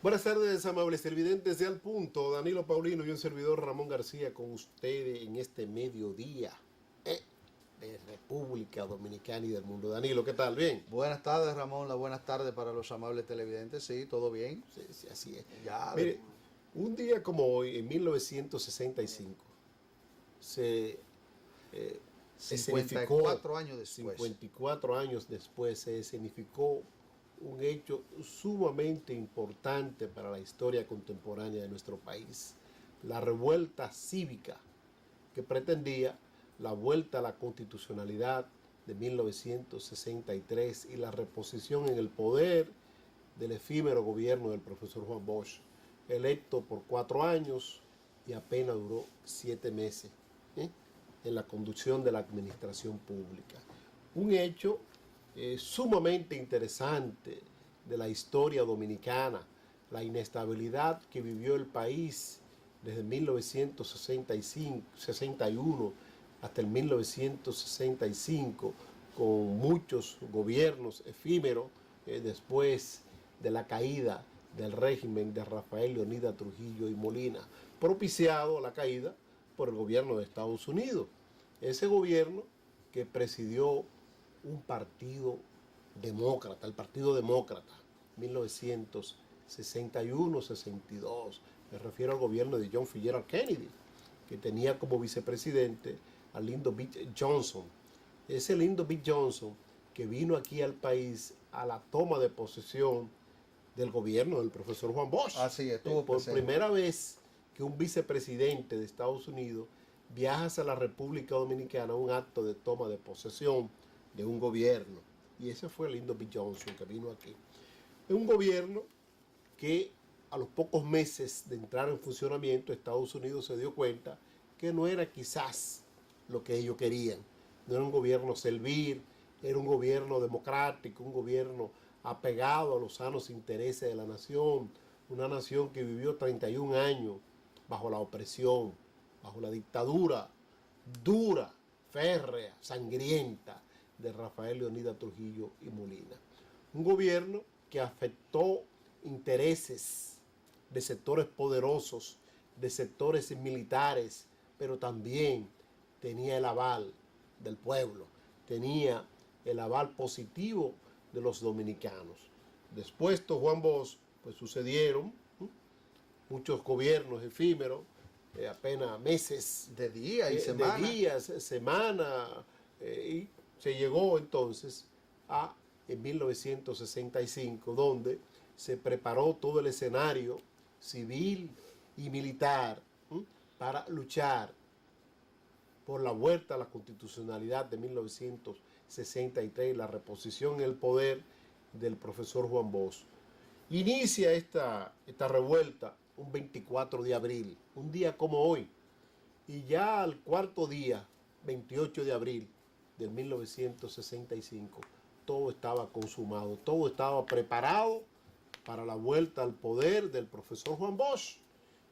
Buenas tardes, amables televidentes de Al Punto. Danilo Paulino y un servidor Ramón García con ustedes en este mediodía de República Dominicana y del mundo. Danilo, ¿qué tal? ¿Bien? Buenas tardes, Ramón. Las buenas tardes para los amables televidentes. Sí, todo bien. Sí, sí, así es. Ya, Mire, un día como hoy, en 1965, se escenificó, 54 años después. 54 años después, se escenificó un hecho sumamente importante para la historia contemporánea de nuestro país, la revuelta cívica que pretendía la vuelta a la constitucionalidad de 1963 y la reposición en el poder del efímero gobierno del profesor Juan Bosch, electo por 4 años y apenas duró 7 meses en la conducción de la administración pública. Un hecho sumamente interesante de la historia dominicana, la inestabilidad que vivió el país desde 1961 hasta el 1965, con muchos gobiernos efímeros después de la caída del régimen de Rafael Leonidas Trujillo y Molina, propiciado la caída por el gobierno de Estados Unidos. Ese gobierno que presidió un partido demócrata, el Partido Demócrata, 1961-62. Me refiero al gobierno de John F. Kennedy, que tenía como vicepresidente a Lyndon B. Johnson. Ese Lyndon B. Johnson que vino aquí al país a la toma de posesión del gobierno del profesor Juan Bosch. Así estuvo por presente. primera vez que un vicepresidente de Estados Unidos viaja a la República Dominicana a un acto de toma de posesión de un gobierno. Y ese fue Lyndon B. Johnson que vino aquí. Es un gobierno que a los pocos meses de entrar en funcionamiento Estados Unidos se dio cuenta que no era quizás lo que ellos querían. No era un gobierno servil, era un gobierno democrático, un gobierno apegado a los sanos intereses de la nación, una nación que vivió 31 años bajo la opresión, bajo la dictadura dura, férrea, sangrienta de Rafael Leonidas Trujillo y Molina. Un gobierno que afectó intereses de sectores poderosos, de sectores militares, pero también tenía el aval del pueblo, tenía el aval positivo de los dominicanos. Después de Juan Bosch, pues sucedieron muchos gobiernos efímeros, apenas meses, de día y semana. De días, semana, y se llegó entonces a en 1965, donde se preparó todo el escenario civil y militar para luchar por la vuelta a la constitucionalidad de 1963, la reposición en el poder del profesor Juan Bosch. Inicia esta revuelta un 24 de abril, un día como hoy, y ya al cuarto día, 28 de abril de 1965, todo estaba consumado, todo estaba preparado para la vuelta al poder del profesor Juan Bosch.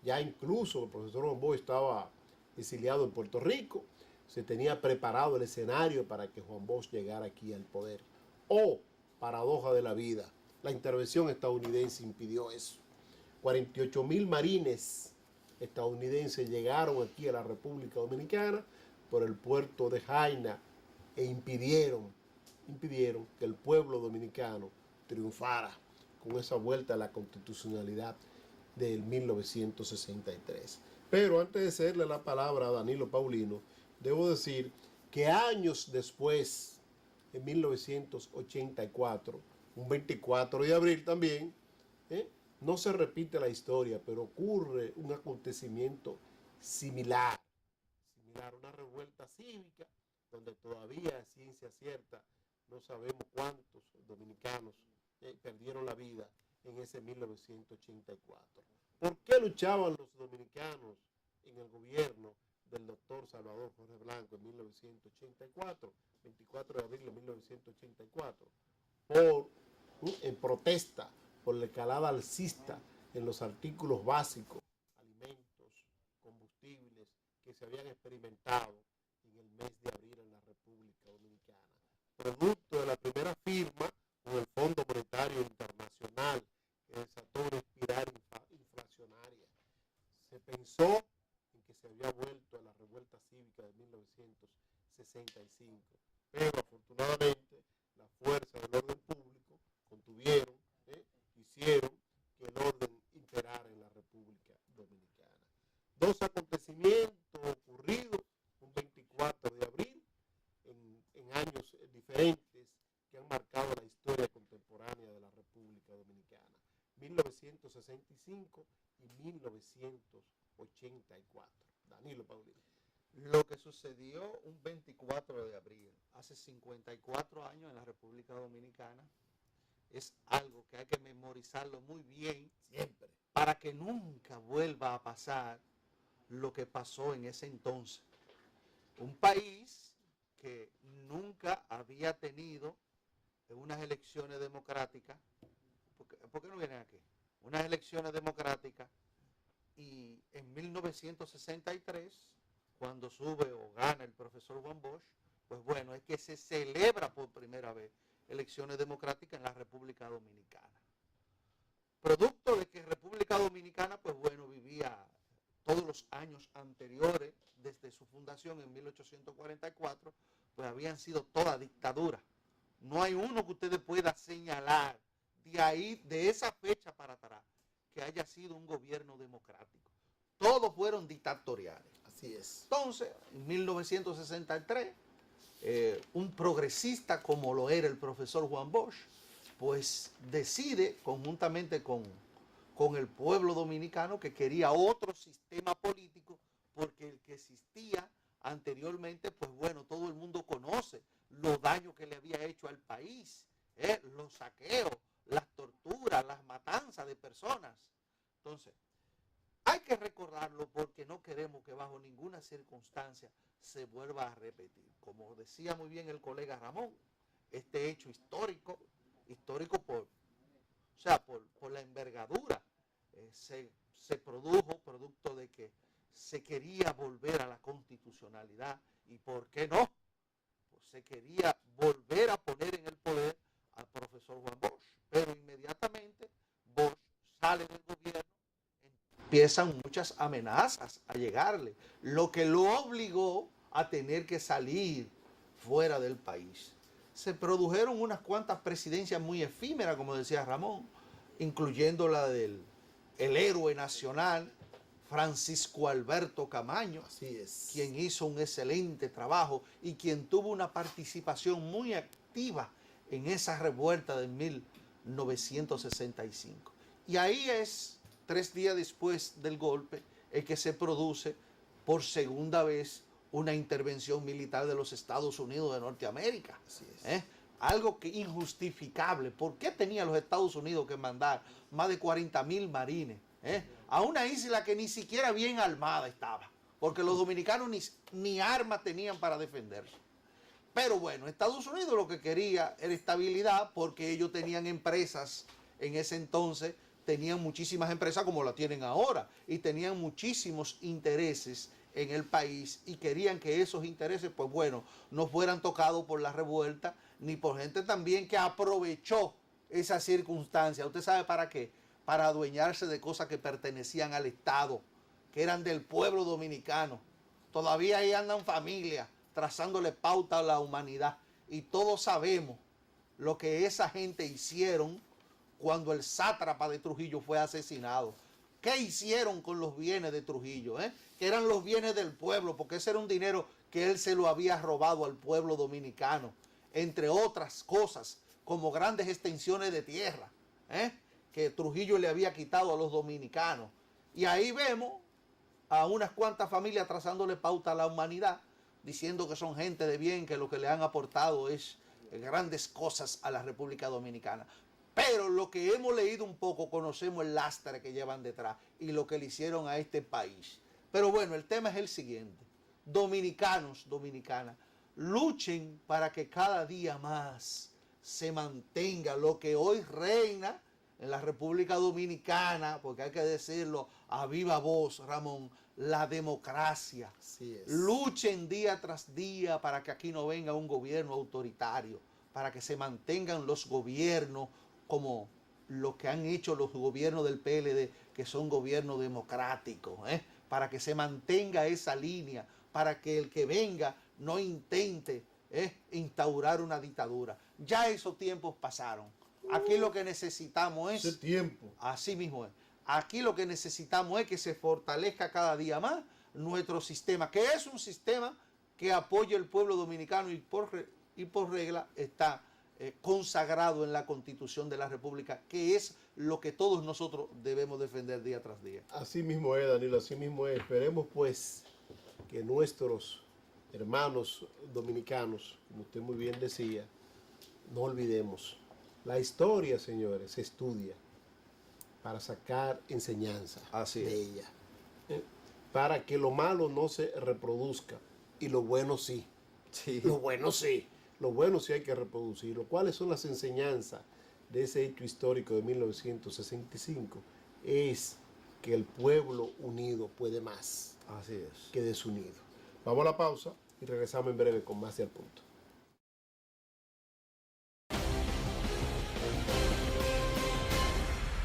Ya incluso el profesor Juan Bosch estaba exiliado en Puerto Rico, se tenía preparado el escenario para que Juan Bosch llegara aquí al poder. Oh, paradoja de la vida, la intervención estadounidense impidió eso. 48,000 marines estadounidenses llegaron aquí a la República Dominicana por el puerto de Jaina e impidieron que el pueblo dominicano triunfara con esa vuelta a la constitucionalidad del 1963. Pero antes de cederle la palabra a Danilo Paulino, debo decir que años después, en 1984, un 24 de abril también, no se repite la historia, pero ocurre un acontecimiento similar, una revuelta cívica, donde todavía a ciencia cierta no sabemos cuántos dominicanos perdieron la vida en ese 1984. ¿Por qué luchaban los dominicanos en el gobierno del doctor Salvador Jorge Blanco en 1984, 24 de abril de 1984? En protesta por la escalada alcista en los artículos básicos, alimentos, combustibles, que se habían experimentado en el mes de abril en la República Dominicana. Producto de la primera firma con el Fondo Monetario Internacional, que desató una espiral pensó en que se había vuelto a la revuelta cívica de 1965, pero afortunadamente la fuerza del orden público contuvieron, hicieron que el orden imperara en la República Dominicana. Dos acontecimientos ocurridos un 24 de abril en años diferentes que han marcado la historia contemporánea de la República Dominicana, 1965 y 1984. Danilo Paulino. Lo que sucedió un 24 de abril, hace 54 años en la República Dominicana, es algo que hay que memorizarlo muy bien Siempre. para que nunca vuelva a pasar lo que pasó en ese entonces. Un país que nunca había tenido unas elecciones democráticas. ¿Por qué no vienen aquí? Unas elecciones democráticas, y en 1963, cuando sube o gana el profesor Juan Bosch, pues bueno, es que se celebra por primera vez elecciones democráticas en la República Dominicana. Producto de que República Dominicana, pues bueno, vivía todos los años anteriores, desde su fundación en 1844, pues habían sido toda dictadura. No hay uno que ustedes puedan señalar de ahí, de esa fecha para atrás, que haya sido un gobierno democrático. Todos fueron dictatoriales. Así es. Entonces, en 1963, un progresista como lo era el profesor Juan Bosch, pues decide conjuntamente con el pueblo dominicano que quería otro sistema político, porque el que existía anteriormente, pues bueno, todo el mundo conoce los daños que le había hecho al país, los saqueos, las torturas, las matanzas de personas. Entonces, hay que recordarlo porque no queremos que bajo ninguna circunstancia se vuelva a repetir. Como decía muy bien el colega Ramón, este hecho histórico por la envergadura, se produjo producto de que se quería volver a la constitucionalidad, y ¿por qué no? Pues se quería volver a poner en el poder al profesor Juan Bosch, pero inmediatamente Bosch sale del gobierno, empiezan muchas amenazas a llegarle, lo que lo obligó a tener que salir fuera del país. Se produjeron unas cuantas presidencias muy efímeras, como decía Ramón, incluyendo la del el héroe nacional Francisco Alberto Camaño, Así es. quien hizo un excelente trabajo y quien tuvo una participación muy activa en esa revuelta de 1965. Y ahí es, 3 días después del golpe, es que se produce por segunda vez una intervención militar de los Estados Unidos de Norteamérica. Así es. Algo que injustificable. ¿Por qué tenía los Estados Unidos que mandar más de 40,000 marines a una isla que ni siquiera bien armada estaba? Porque los dominicanos ni armas tenían para defenderse. Pero bueno, Estados Unidos lo que quería era estabilidad, porque ellos tenían empresas en ese entonces, tenían muchísimas empresas como la tienen ahora, y tenían muchísimos intereses en el país, y querían que esos intereses, pues bueno, no fueran tocados por la revuelta, ni por gente también que aprovechó esa circunstancia. ¿Usted sabe para qué? Para adueñarse de cosas que pertenecían al Estado, que eran del pueblo dominicano. Todavía ahí andan familias trazándole pauta a la humanidad, y todos sabemos lo que esa gente hicieron cuando el sátrapa de Trujillo fue asesinado. ¿Qué hicieron con los bienes de Trujillo? Que eran los bienes del pueblo, porque ese era un dinero que él se lo había robado al pueblo dominicano, entre otras cosas, como grandes extensiones de tierra, que Trujillo le había quitado a los dominicanos. Y ahí vemos a unas cuantas familias trazándole pauta a la humanidad, diciendo que son gente de bien, que lo que le han aportado es grandes cosas a la República Dominicana. Pero lo que hemos leído un poco, conocemos el lastre que llevan detrás y lo que le hicieron a este país. Pero bueno, el tema es el siguiente. Dominicanos, dominicanas, luchen para que cada día más se mantenga lo que hoy reina en la República Dominicana, porque hay que decirlo a viva voz, Ramón, la democracia. Así es. Luchen día tras día para que aquí no venga un gobierno autoritario, para que se mantengan los gobiernos como lo que han hecho los gobiernos del PLD, que son gobiernos democráticos, para que se mantenga esa línea, para que el que venga no intente instaurar una dictadura. Ya esos tiempos pasaron. Aquí lo que necesitamos es... Ese tiempo. Así mismo es. Aquí lo que necesitamos es que se fortalezca cada día más nuestro sistema, que es un sistema que apoya al pueblo dominicano y por regla está consagrado en la Constitución de la República, que es lo que todos nosotros debemos defender día tras día. Así mismo es, Danilo, así mismo es. Esperemos pues que nuestros hermanos dominicanos, como usted muy bien decía, no olvidemos. La historia, señores, se estudia para sacar enseñanza de ella. Para que lo malo no se reproduzca y lo bueno sí. Lo bueno sí. Lo bueno sí hay que reproducirlo. ¿Cuáles son las enseñanzas de ese hecho histórico de 1965? Es que el pueblo unido puede más Así es. que desunido. Vamos a la pausa y regresamos en breve con más de Al Punto.